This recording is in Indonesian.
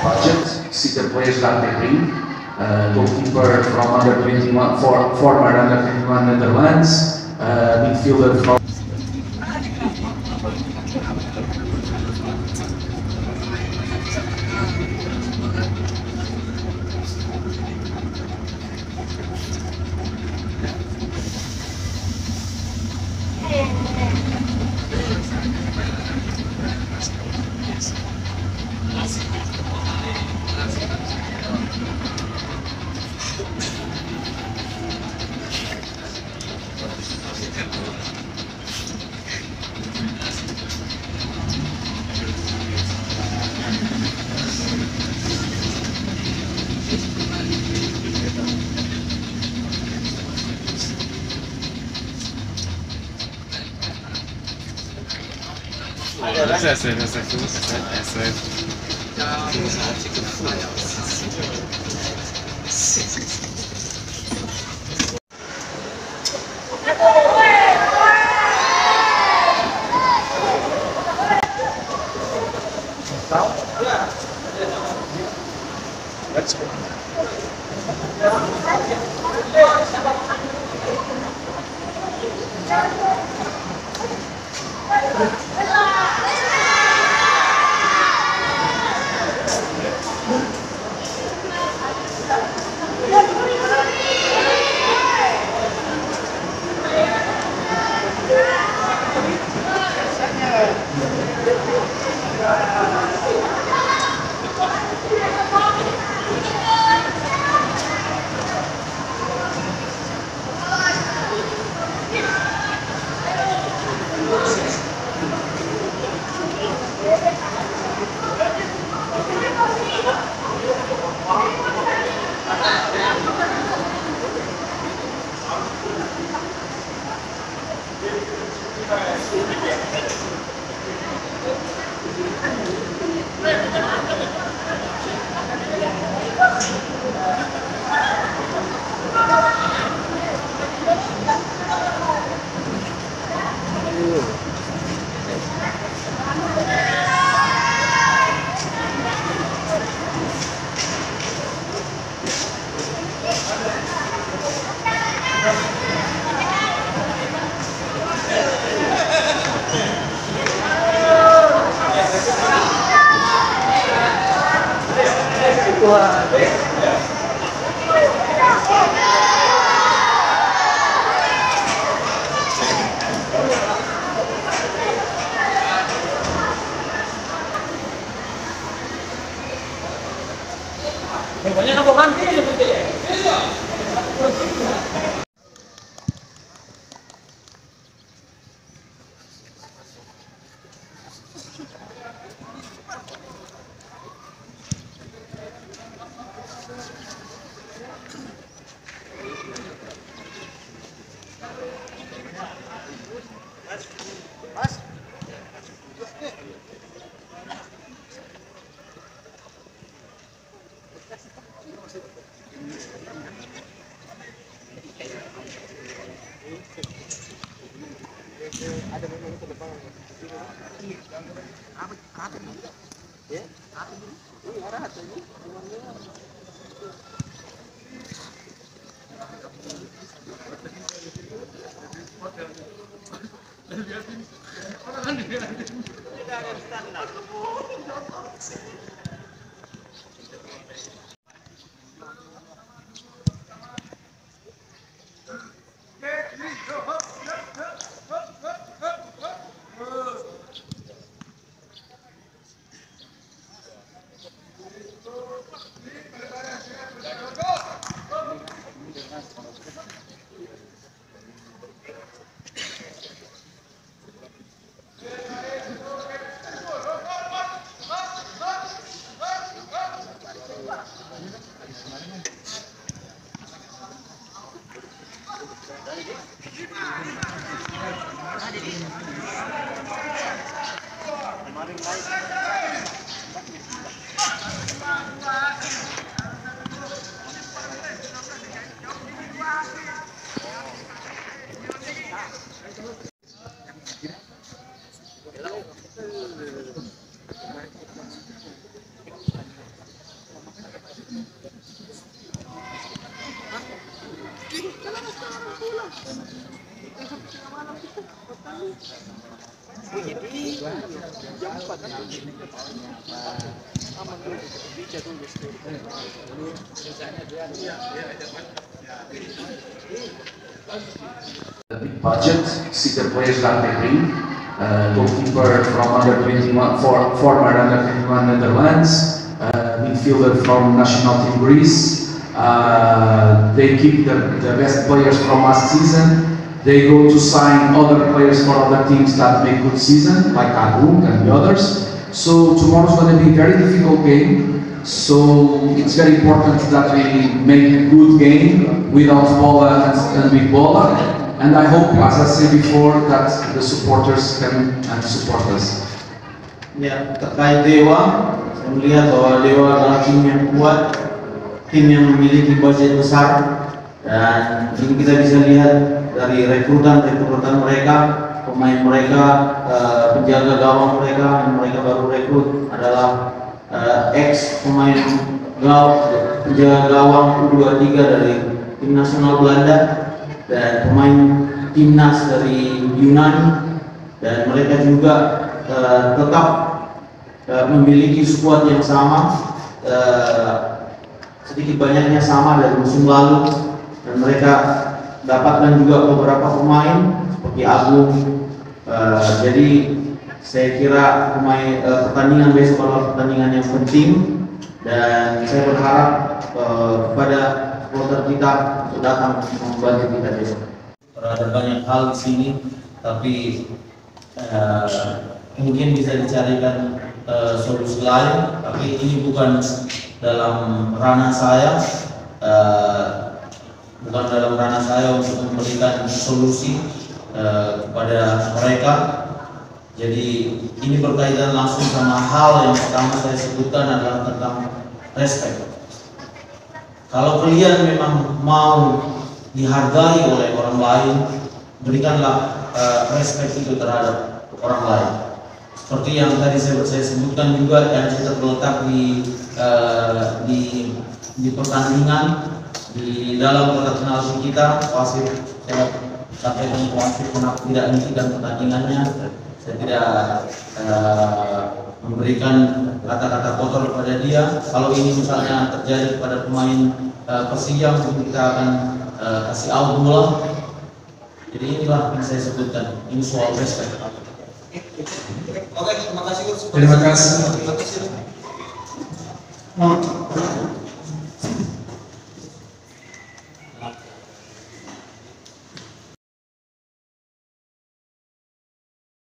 Budget, see the players that they bring. Goalkeeper from under 21, former under 21 Netherlands. Midfielder from. Let's go. Banyak apa kan? Ada memang ke depan. Apa kata ini? Ya, kata ini. Ini arah hati ini. The big budget, see the players that they bring. Goalkeeper from under 21, former under 21 Netherlands, midfielder from national team Greece. They keep the best players from last season. They go to sign other players for other teams that make good season, like Agung and the others. So tomorrow's going to be a very difficult game. So it's very important that we make a good game without bola and with bola. And I hope, as I said before, that the supporters can support us. Ya, terkait Dewa, saya melihat bahwa Dewa adalah tim yang kuat, tim yang memiliki budget besar, dan ini kita bisa lihat dari rekrutan mereka, pemain mereka, penjaga gawang mereka yang mereka baru rekrut adalah ex pemain penjaga gawang U23 dari tim nasional Belanda dan pemain timnas dari Yunani, dan mereka juga tetap memiliki skuad yang sama, sedikit banyaknya sama dari musim lalu, dan mereka dapatkan juga beberapa pemain seperti Agung. Jadi saya kira pertandingan besok adalah pertandingan yang penting, dan saya berharap kepada supporter kita untuk datang membantu kita besok. Ada banyak hal di sini, tapi mungkin bisa dicarikan solusi lain, tapi ini bukan dalam ranah saya, untuk memberikan solusi kepada mereka. Jadi ini berkaitan langsung sama hal yang pertama saya sebutkan adalah tentang respect. Kalau kalian memang mau dihargai oleh orang lain, berikanlah respect itu terhadap orang lain. Seperti yang tadi saya sebutkan juga, dan kita terletak di pertandingan di dalam kotak penalti kita. Wasit, saya sampaikan wasit kenapa tidak menghentikan pertandingannya. Saya tidak memberikan kata-kata kotor kepada dia. Kalau ini misalnya terjadi kepada pemain Persija, mungkin kita akan kasih out bola. Jadi inilah yang saya sebutkan. Ini soal respect. Oke, terima kasih. Terima kasih.